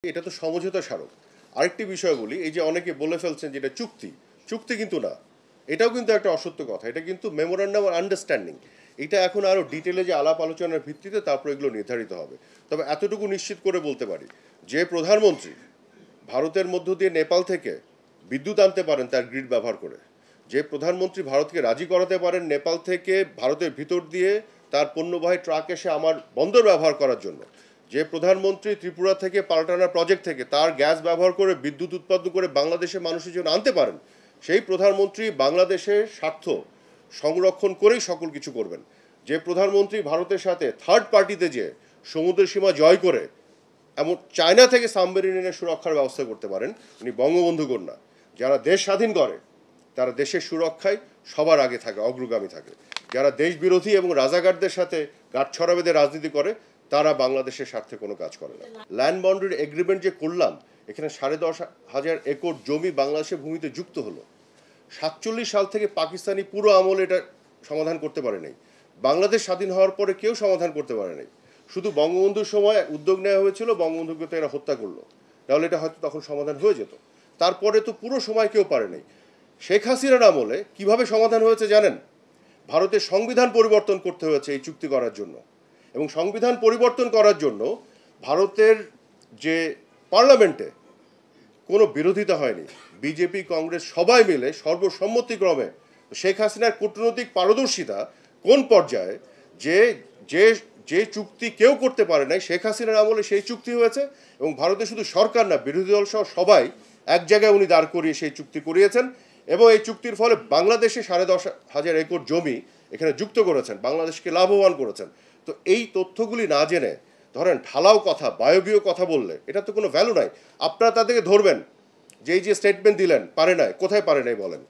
এটা তো সমঝোতা স্মারক। আরেকটি বিষয় বলি, এই যে অনেকে বলে ফেলছেন যেটা চুক্তি, চুক্তি কিন্তু না, এটাও কিন্তু একটা অসত্য কথা। এটা কিন্তু মেমোরান্ডাম আন্ডারস্ট্যান্ডিং। এটা এখন আরও ডিটেলে যে আলাপ আলোচনার ভিত্তিতে তারপর এগুলো নির্ধারিত হবে। তবে এতটুকু নিশ্চিত করে বলতে পারি, যে প্রধানমন্ত্রী ভারতের মধ্য দিয়ে নেপাল থেকে বিদ্যুৎ আনতে পারেন তার গ্রিড ব্যবহার করে, যে প্রধানমন্ত্রী ভারতকে রাজি করাতে পারেন নেপাল থেকে ভারতের ভিতর দিয়ে তার পণ্যবাহী ট্রাক এসে আমার বন্দর ব্যবহার করার জন্য, যে প্রধানমন্ত্রী ত্রিপুরা থেকে পাল্টানা প্রজেক্ট থেকে তার গ্যাস ব্যবহার করে বিদ্যুৎ উৎপাদন করে বাংলাদেশের মানুষের জন্য আনতে পারেন, সেই প্রধানমন্ত্রী বাংলাদেশের স্বার্থ সংরক্ষণ করেই সকল কিছু করবেন। যে প্রধানমন্ত্রী ভারতের সাথে থার্ড পার্টিতে যে সমুদ্রের সীমা জয় করে এমন চায়না থেকে সাবমেরিনের সুরক্ষার ব্যবস্থা করতে পারেন, উনি বঙ্গবন্ধু কন্যা। যারা দেশ স্বাধীন করে তারা দেশের সুরক্ষায় সবার আগে থাকে, অগ্রগামী থাকে। যারা দেশ বিরোধী এবং রাজাকারদের সাথে গাঁটছড়া বেঁধে রাজনীতি করে তারা বাংলাদেশের স্বার্থে কোনো কাজ করে না। ল্যান্ড বাউন্ডারি এগ্রিমেন্ট যে করলাম, এখানে 10,500 একর জমি বাংলাদেশের ভূমিতে যুক্ত হলো। 47 সাল থেকে পাকিস্তানি পুরো আমলে এটা সমাধান করতে পারে নাই। বাংলাদেশ স্বাধীন হওয়ার পরে কেউ সমাধান করতে পারে নাই। শুধু বঙ্গবন্ধুর সময় উদ্যোগ নেওয়া হয়েছিল, বঙ্গবন্ধুকে তো এরা হত্যা করলো, তাহলে এটা হয়তো তখন সমাধান হয়ে যেত। তারপরে তো পুরো সময় কেউ পারে নাই। শেখ হাসিনার আমলে কিভাবে সমাধান হয়েছে জানেন? ভারতের সংবিধান পরিবর্তন করতে হয়েছে এই চুক্তি করার জন্য, এবং সংবিধান পরিবর্তন করার জন্য ভারতের যে পার্লামেন্টে কোনো বিরোধিতা হয়নি। বিজেপি কংগ্রেস সবাই মিলে সর্বসম্মতিক্রমে শেখ হাসিনার কূটনৈতিক পারদর্শিতা কোন পর্যায়ে, যে যে যে চুক্তি কেউ করতে পারে নাই শেখ হাসিনার আমলে সেই চুক্তি হয়েছে, এবং ভারতে শুধু সরকার না, বিরোধী দল সহ সবাই এক জায়গায় উনি দাঁড় করিয়ে সেই চুক্তি করিয়েছেন। এবং এই চুক্তির ফলে বাংলাদেশে 10,500 একর জমি এখানে যুক্ত করেছেন, বাংলাদেশকে লাভবান করেছেন। তো এই তথ্যগুলি না জেনে ধরেন ঢালাও কথা, বায়বীয় কথা বললে এটা তো কোনো ভ্যালু নাই। আপনারা তাদেরকে ধরবেন যে এই যে স্টেটমেন্ট দিলেন পারে নাই, কোথায় পারে নাই বলেন?